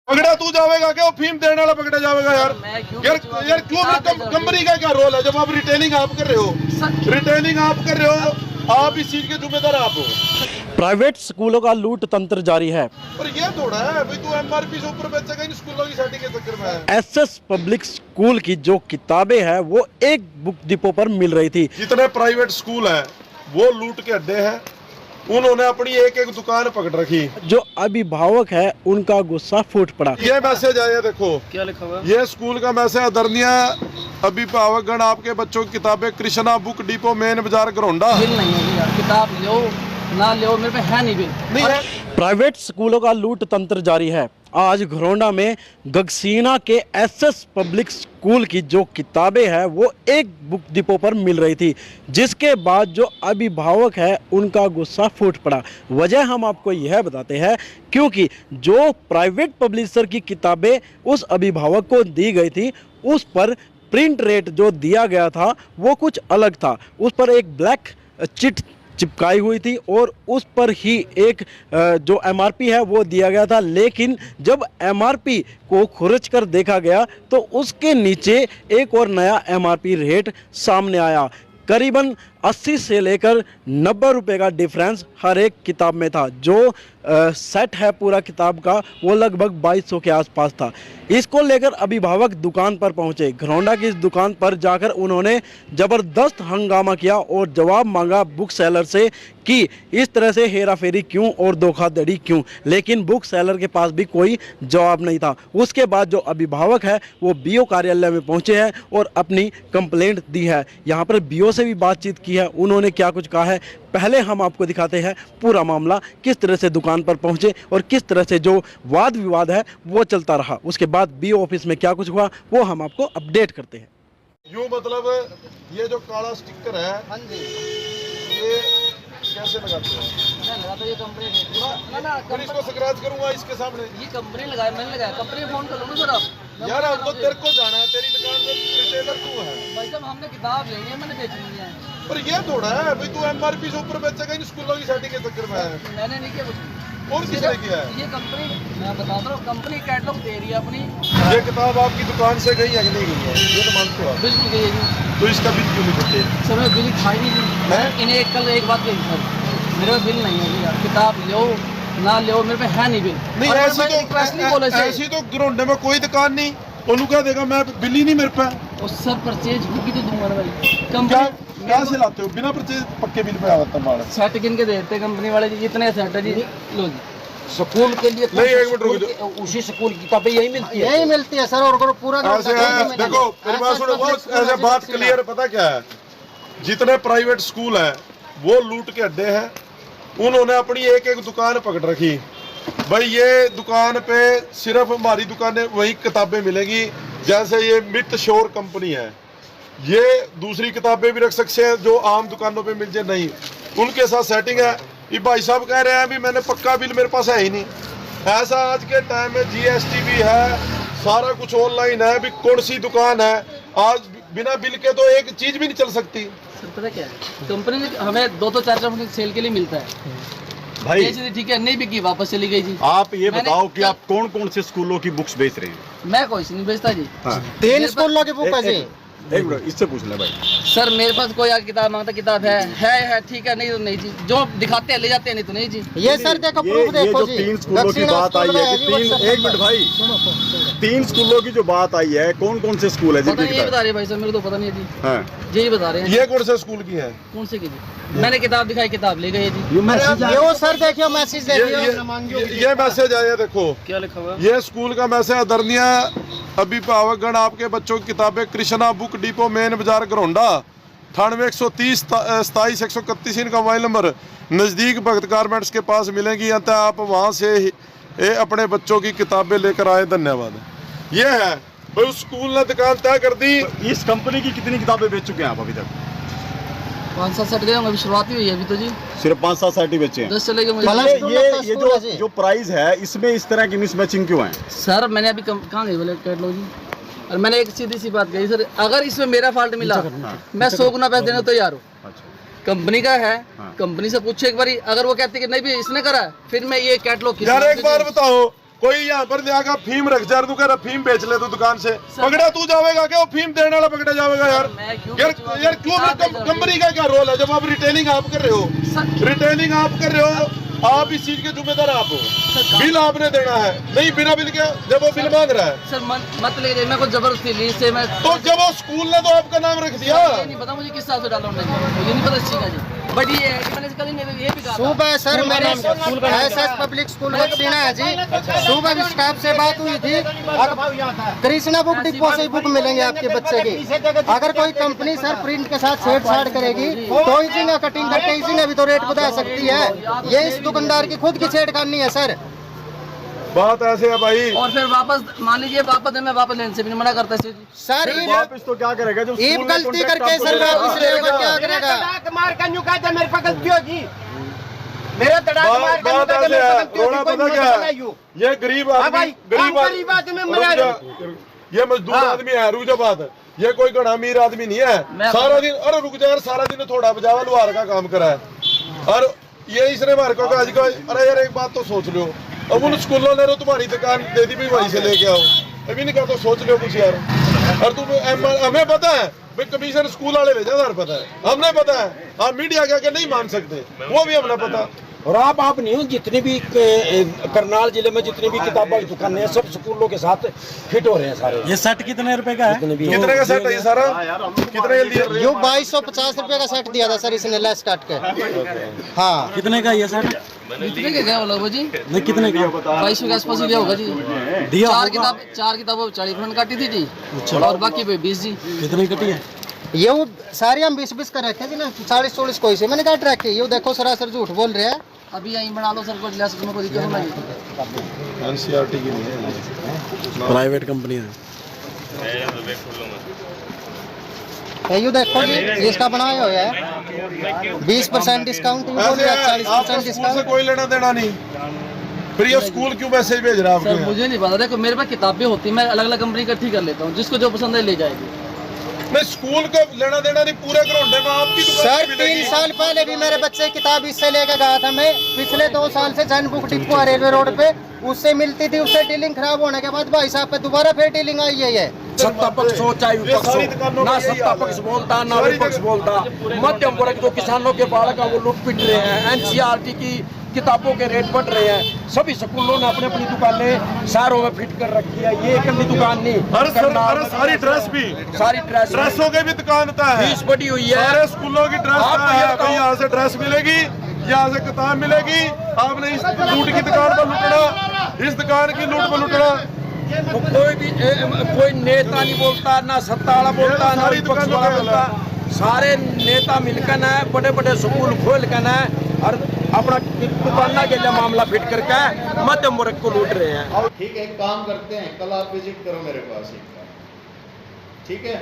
पकड़ा तू जाएगा क्या? वो फीम देने वाला पकड़ा जाएगा यार? यार क्यों? कंपनी का क्या रोल है जब आप रिटेलिंग आप कर रहे हो? रिटेलिंग आप कर रहे हो, आप इस चीज के जिम्मेदार आप हो। प्राइवेट स्कूलों का लूट तंत्र जारी है। और ये थोड़ा है भाई तू एमआरपी से ऊपर बेचेगा इन स्कूलों की सेटिंग के चक्कर में। एसएस पब्लिक स्कूल की जो किताबें हैं वो एक बुक डिपो पर मिल रही थी। जितने प्राइवेट स्कूल हैं वो लूट के अड्डे हैं। उन्होंने अपनी एक एक दुकान पकड़ रखी। जो अभिभावक है उनका गुस्सा फूट पड़ा। ये मैसेज आया, देखो क्या लिखा हुआ? ये स्कूल का मैसेज। आदरणीय अभिभावकगण, आपके बच्चों की किताबें कृष्णा बुक डिपो मेन बाजार घरौंडा। बिल नहीं है यार, किताब लो ना लो, मेरे पे है नहीं बिल। नहीं है। प्राइवेट स्कूलों का लूट तंत्र जारी है। आज घरौंडा में गगसीना के एसएस पब्लिक स्कूल की जो किताबें हैं वो एक बुक डिपो पर मिल रही थी, जिसके बाद जो अभिभावक है उनका गुस्सा फूट पड़ा। वजह हम आपको यह बताते हैं क्योंकि जो प्राइवेट पब्लिशर की किताबें उस अभिभावक को दी गई थी उस पर प्रिंट रेट जो दिया गया था वो कुछ अलग था। उस पर एक ब्लैक चिट चिपकाई हुई थी और उस पर ही एक जो एमआरपी है वो दिया गया था। लेकिन जब एमआरपी को खुरच कर देखा गया तो उसके नीचे एक और नया एमआरपी रेट सामने आया। करीबन 80 से लेकर 90 रुपए का डिफरेंस हर एक किताब में था। जो सेट है पूरा किताब का वो लगभग 2200 के आसपास था। इसको लेकर अभिभावक दुकान पर पहुंचे। घरौंडा की इस दुकान पर जाकर उन्होंने ज़बरदस्त हंगामा किया और जवाब मांगा बुक सेलर से कि इस तरह से हेरा फेरी क्यों और धोखाधड़ी क्यों। लेकिन बुक सेलर के पास भी कोई जवाब नहीं था। उसके बाद जो अभिभावक है वो बीओ कार्यालय में पहुंचे हैं और अपनी कंप्लेंट दी है। यहाँ पर बीओ से भी बातचीत की है, उन्होंने क्या कुछ कहा है पहले हम आपको दिखाते हैं पूरा मामला, किस तरह से दुकान पर पहुंचे और किस तरह से जो वाद विवाद है वो चलता रहा। उसके बाद बीओ ऑफिस में क्या कुछ हुआ वो हम आपको अपडेट करते हैं। यूं मतलब ये जो काला स्टिकर है ये कैसे लगाते हैं? ये कंपनी फिर इसको स्क्रैच करूंगा इसके सामने। ये कंपनी लगाया, मैंने लगाया। कंपनी फोन कर लूँगा सर आप। यार अब तो तेरे को जाना है, तेरी दुकान में रिटेलर तू है भाई साहब, हमने किताब लेनी है, मैंने बेचनी है। और ये थोड़ा है भाई तू एमआरपी से ऊपर बेचेगा इन स्कूलों की सेटिंग के चक्कर में। मैंने नहीं किया कुछ। और किसने किया है? ये कंपनी, मैं बता रहा हूँ, कंपनी कैटलॉग दे रही है अपनी। ये किताब आपकी दुकान से गई है कि नहीं गई है? ये तो मानते हो आप। बिल्कुल गई है जी। तो इसका बिल क्यों नहीं करते? सर मैं बिल खाई नहीं जी। हैं? इन्हें कल एक बात कही सर, मेरे पे बिल नहीं है जी यार। किताब लो ना लो, मेरे पे है नहीं बिल। नहीं और ऐसी मैं रिक्वेस्ट नहीं बोले तो सर। ऐसी तो घरौंडे में कोई दुकान नहीं। ओनू क्या देगा? मैं बिल ही नहीं मेरे पे। और सर परचेज होगी तो दूंगा ना भाई। क्या कंपनी क्या से लाते हो? बिना परचेज पक्के बिल पे आवता माल। सेट गिन के देते हैं कंपनी वाले जी, इतने सेट है जी। लो जी। स्कूल के लिए नहीं, एक मिनट रुक जाओ। उसी स्कूल की किताबें यही मिलती है। यही मिलती है सर। और पूरा ऐसे है, देखो मेरी बात सुनो, वो ऐसे बात क्लियर। पता क्या है, जितने प्राइवेट स्कूल हैं वो लूट के अड्डे हैं। उन्होंने अपनी एक एक दुकान पकड़ रखी। भाई ये दुकान पे सिर्फ हमारी दुकानें वही किताबें मिलेंगी। जैसे ये मिट श्योर कंपनी है, ये दूसरी किताबें भी रख सकते हैं जो आम दुकानों पे मिल जाए। नहीं, उनके साथ सेटिंग है। ये भाई साहब कह रहे हैं भी मैंने पक्का बिल मेरे पास है ही नहीं। ऐसा आज के टाइम में जीएसटी भी है, सारा कुछ ऑनलाइन है। भी कौन सी दुकान है आज बिना बिल के तो एक चीज भी नहीं चल सकती। सर पता क्या है, कंपनी ने हमें 2-4 सेल के लिए मिलता है भाई। ये चीज़ ठीक है, नहीं बिकी वापस चली गई जी। आप ये मैंने बताओ कि आप कौन कौन से स्कूलों की बुक्स बेच रहे हैं? मैं कोई नहीं बेचता जी। हाँ। 3 स्कूलों की बुक है जी। एक मिनट इससे पूछ ले भाई। सर मेरे पास कोई आगे किताब मांगता, किताब है ठीक है, नहीं तो नहीं जी। जो दिखाते हैं ले जाते हैं, नहीं तो नहीं जी। ये सर देखो ये प्रूफ देखो जो जी। 3 स्कूलों की बात आई है कि 3 एक मिनट भाई, 3 स्कूलों की जो बात आई है कौन कौन से स्कूल है पता जिनकी नहीं, ये बता किताब? रहे हैं भाई सर, मेरे को तो पता नहीं है जी। हाँ। यही बता रहे हैं। ये कौन से स्कूल की है? कौन से की जी? मैंने किताब दिखाई, किताब ले गए जी। ये सर देखियो मैसेज देखियो। ये मैसेज आया, देखो क्या लिखा हुआ? ये स्कूल का मैसेज। आदरणीय अभिभावकगण, आपके बच्चों की किताबें कृष्णा बुक डिपो मेन बाजार घरौंडा 9830 27 131 इनका मोबाइल नंबर, नज़दीक भगत गारमेंट्स के पास मिलेंगी। अंत आप वहाँ से अपने बच्चों की किताबें लेकर आए। धन्यवाद। ये है भाई उस स्कूल ने दुकान तय कर दी। इस कंपनी की कितनी किताबें बेच चुके हैं आप अभी तक? 5-7 सेट गए होंगे, अभी शुरुआत ही हुई है अभी तो जी। सिर्फ 5-7 सेट ही बेचे हैं। 10 चले गए मुझे। ये जो प्राइस है इसमें इस तरह की मिसमैचिंग क्यों है? सर मैंने अभी कहाँ गई बोले कैटलॉग जी। और मैंने एक सीधी सी बात कही सर, अगर इसमें मेरा फॉल्ट मिला मैं 100 गुना पैसे देने तैयार हूँ। कंपनी का है, कंपनी से पूछो एक बार। अगर वो कहती कि नहीं भी इसने करा, फिर मैं ये कैटलॉग यार एक बार बताओ, कोई यहाँ पर जाकर फीम रख जा, तू कह रहा फीम बेच ले, तू दुकान से पकड़ा तू जाएगा क्या? वो फीम देने वाला पकड़ा जाएगा यार? यार क्यों? कंपनी का क्या रोल है जब आप रिटेलिंग आप कर रहे हो? रिटेलिंग आप कर रहे हो, आप इस चीज के जिम्मेदार आप हो। बिल आपने देना है, नहीं बिना बिल के जब वो बिल मांग रहा है सर मत ले, मैं कुछ जबरदस्ती ली से मैं तो जब वो स्कूल ने तो आपका नाम रख दिया। ये नहीं पता मुझे किस हिसाब से डाला उन्होंने, मुझे नहीं पता इस चीज का जी। बट ये है कि मैंने कल ये भी कहा सुबह सर मैंने एसएस पब्लिक स्कूल बक्सीना है जी, सुबह भी स्टाफ से बात हुई थी, कृष्णा बुक डिपो से बुक मिलेंगे आपके बच्चे की। अगर कोई कंपनी सर प्रिंट के साथ छेड़छाड़ करेगी तो इसी ने कटिंग करके इसी ने भी तो रेट बता सकती है। ये इस दुकानदार की खुद की छेड़खानी है सर। बात ऐसे है भाई। और फिर वापस मान लीजिए वापस मैं वापस लेने से भी नहीं मना करता सर वापस तो क्या करेगा जब ईब गलती करके सर वापस लेगा क्या करेगा? मार का न्यू कहते मेरे पे गलती होगी, मेरे तड़ाक मार का न्यू बात कहते ऐसे मेरे है, पे गलती रोना होगी, पता कोई क्या मत है? बनाइयो। ये गरीब हाँ आदमी, भाई, गरीब आदमी मरा ये मजदूर आदमी है, रुक जा बात। ये कोई गड़ा अमीर आदमी नहीं है। सारा दिन, अरे रुक जा यार, सारा दिन थोड़ा बजावा लुहार का काम करा है और ये इसने मार को आज का। अरे यार एक बात तो सोच लो, अब उन स्कूलों ने तो तुम्हारी दुकान दे दी भी वहीं से लेके आओ, अभी नहीं कहा तो सोच लो कुछ यार। और तुम हमें पता है भाई कमीशन स्कूल वाले भेजा था, पता है हमने, पता है आप मीडिया क्या नहीं मान सकते, वो भी हमने पता। और आप नहीं हो, जितनी भी करनाल जिले में जितनी भी किताबों की दुकानें हैं सब स्कूलों के साथ फिट हो रहे हैं सारे। ये सेट कितने रुपए का है? कितने का सेट है ये सारा? कितने का दिया? यो 2250 रुपए का सेट दिया था सर इसने लेस काट के। हाँ कितने का ये सेट? कितने के गया बोला वो जी? नहीं कितने का? 22 के आसपास ही गया होगा जी। दिया चार किताबों 40% काटी थी जी, और बाकी पे 20 जी। कितनी कटी है? ये वो सारे हम 20-20 कर रखे थे ना, 40-40 कोई से मैंने काट रखे। ये देखो सरासर झूठ बोल रहे हैं। अभी यहीं बना लो सर, कुछ ले सकते कोई दिक्कत नहीं। एनसीईआरटी की नहीं है, प्राइवेट कंपनी है। ये देखो जी इसका बनाया हुआ है 20% डिस्काउंट, 40% स्कूल से डिस्काउंट। कोई लेना देना नहीं, फिर ये स्कूल क्यों मैसेज भेज रहा है सर आपको? मुझे नहीं पता, देखो मेरे पास किताबें होती, मैं अलग अलग कंपनी इकट्ठी कर लेता हूँ, जिसको जो पसंद है ले जाएगी। मैं स्कूल को लेना देना नहीं, पूरे घरोंडे में आपकी दुकान सर पे मिलेगी। 3 साल पहले भी मेरे बच्चे किताब इससे लेके गया था। मैं पिछले 2 साल से जैन बुक डिपो है रेलवे रोड पे, उससे मिलती थी, उससे डीलिंग खराब होने के बाद भाई साहब पे दोबारा फिर डीलिंग आई है। ये सत्ता पक्ष हो चाहे ये विपक्ष सारी हो, दुकानों ना का यही सत्ता हाल है। पक्ष बोलता ना सारी विपक्ष बोलता, मध्यम वर्ग जो किसानों के बाल का वो लूट पिट रहे हैं, एनसीईआरटी की किताबों के रेट बढ़ रहे हैं। सभी स्कूलों ने अपनी अपनी दुकानें शहरों में फिट कर रखी है, ये इकल्ली दुकान नहीं। अरे सारी ड्रेस भी, सारी ड्रेसों के भी दुकान है, फीस बढ़ी हुई है। सारे स्कूलों की ड्रेस आपको ये है बताओ- भाई, यहाँ से ड्रेस मिलेगी, यहाँ से किताब मिलेगी। आपने इस लूट की दुकान पर लुटना, इस दुकान की लूट पर लुटना। तो कोई भी कोई नेता नहीं बोलता, ना सत्ता वाला बोलता, ना सारी विपक्ष दुकानों वाला पे बोलता। सारे नेता मिलकर ना बड़े बड़े स्कूल खोल कर ना और अपना दुकाना के लिए मामला फिट करके मध्यम वर्ग को लूट रहे हैं। ठीक है, एक काम करते हैं, कल आप विजिट करो मेरे पास एक बार, ठीक है?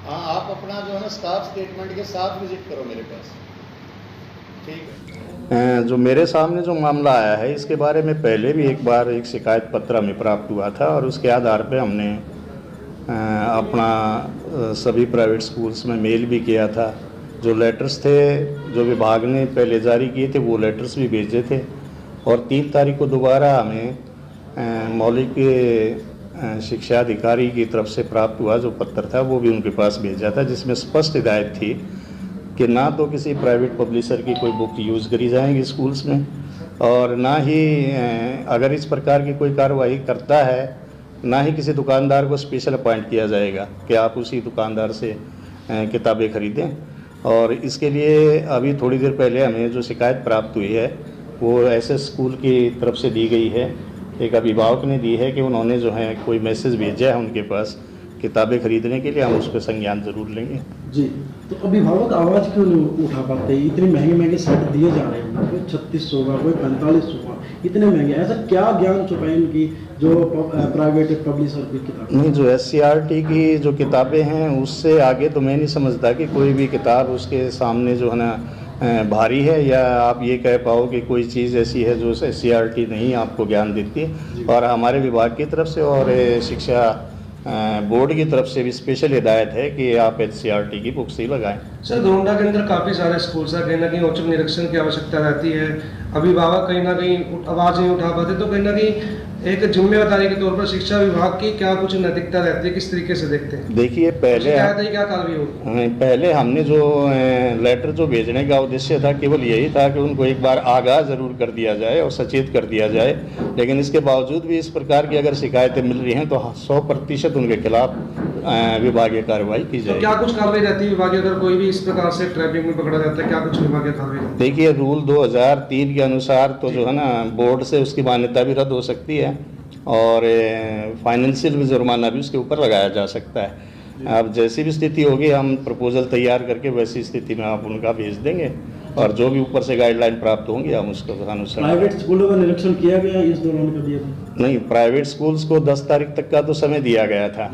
हाँ, आप अपना जो है ना स्टाफ स्टेटमेंट के साथ विजिट करो मेरे पास, ठीक है? जो मेरे सामने जो मामला आया है इसके बारे में पहले भी एक बार एक शिकायत पत्र हमें प्राप्त हुआ था और उसके आधार पे हमने अपना सभी प्राइवेट स्कूल्स में मेल भी किया था। जो लेटर्स थे जो विभाग ने पहले जारी किए थे वो लेटर्स भी भेजे थे और 3 तारीख को दोबारा हमें मौलिक शिक्षा अधिकारी की तरफ से प्राप्त हुआ जो पत्र था वो भी उनके पास भेजा था, जिसमें स्पष्ट हिदायत थी कि ना तो किसी प्राइवेट पब्लिशर की कोई बुक यूज़ करी जाएंगी स्कूल्स में और ना ही अगर इस प्रकार की कोई कार्रवाई करता है ना ही किसी दुकानदार को स्पेशल अपॉइंट किया जाएगा कि आप उसी दुकानदार से किताबें खरीदें। और इसके लिए अभी थोड़ी देर पहले हमें जो शिकायत प्राप्त हुई है वो ऐसे स्कूल की तरफ से दी गई है, एक अभिभावक ने दी है कि उन्होंने जो है कोई मैसेज भेजा है उनके पास किताबें खरीदने के लिए, हम उस पर संज्ञान जरूर लेंगे। जी, तो अभिभावक आवाज़ क्यों नहीं उठा पाते? इतने महंगे महंगे सेट दिए जा रहे हैं, कोई 3600 का, कोई 4500 का, इतने महंगे, ऐसा क्या ज्ञान छुपा है इनकी जो प्राइवेट पब्लिशर की किताब? नहीं, जो एससीईआरटी की जो किताबें हैं उससे आगे तो मैं नहीं समझता कि कोई भी किताब उसके सामने जो है ना भारी है, या आप ये कह पाओ कि कोई चीज़ ऐसी है जो एससीईआरटी नहीं आपको ज्ञान देती। और हमारे विभाग की तरफ से और शिक्षा बोर्ड की तरफ से भी स्पेशल हिदायत है कि आप एचसीईआरटी की बुक्स ही लगाएं। सर, घोंडा के अंदर काफ़ी सारे स्कूल्स हैं, कहीं ना कहीं औचक निरीक्षण की आवश्यकता रहती है। अभिभावक कहीं ना कहीं आवाज़ नहीं उठा पाते, तो कहीं ना कहीं एक जिम्मेदारी के तौर पर शिक्षा विभाग की क्या कुछ नैतिकता रहती है, किस तरीके से देखते हैं? देखिए पहले क्या कार्रवाई होगी? पहले हमने जो लेटर जो भेजने का उद्देश्य था केवल यही था कि उनको एक बार आगाह ज़रूर कर दिया जाए और सचेत कर दिया जाए, लेकिन इसके बावजूद भी इस प्रकार की अगर शिकायतें मिल रही हैं तो 100% उनके खिलाफ विभागीय कार्रवाई की जाए। तो क्या कुछ कार्रवाई रहती है विभागीय, अगर कोई भी इस प्रकार से ट्रैफिक में पकड़ा जाता है, क्या कुछ विभागीय कार्रवाई? देखिए रूल 2003 के अनुसार तो जो है ना बोर्ड से उसकी मान्यता भी रद्द हो सकती है और फाइनेंशियल भी जुर्माना भी उसके ऊपर लगाया जा सकता है। अब जैसी भी स्थिति होगी हम प्रपोजल तैयार करके वैसी स्थिति में आप उनका भेज देंगे और जो भी ऊपर से गाइडलाइन प्राप्त होंगी हम उसको अनुसार। प्राइवेट स्कूलों का निरीक्षण किया गया इस दौरान कर दिया था? नहीं, प्राइवेट स्कूल्स को 10 तारीख तक का तो समय दिया गया था।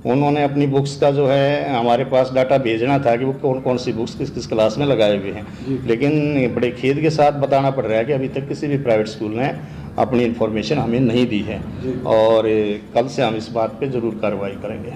उन्होंने अपनी बुक्स का जो है हमारे पास डाटा भेजना था कि वो कौन कौन सी बुक्स किस किस क्लास में लगाए हुए हैं, लेकिन बड़े खेद के साथ बताना पड़ रहा है कि अभी तक किसी भी प्राइवेट स्कूल ने अपनी इन्फॉर्मेशन हमें नहीं दी है और कल से हम इस बात पे ज़रूर कार्रवाई करेंगे।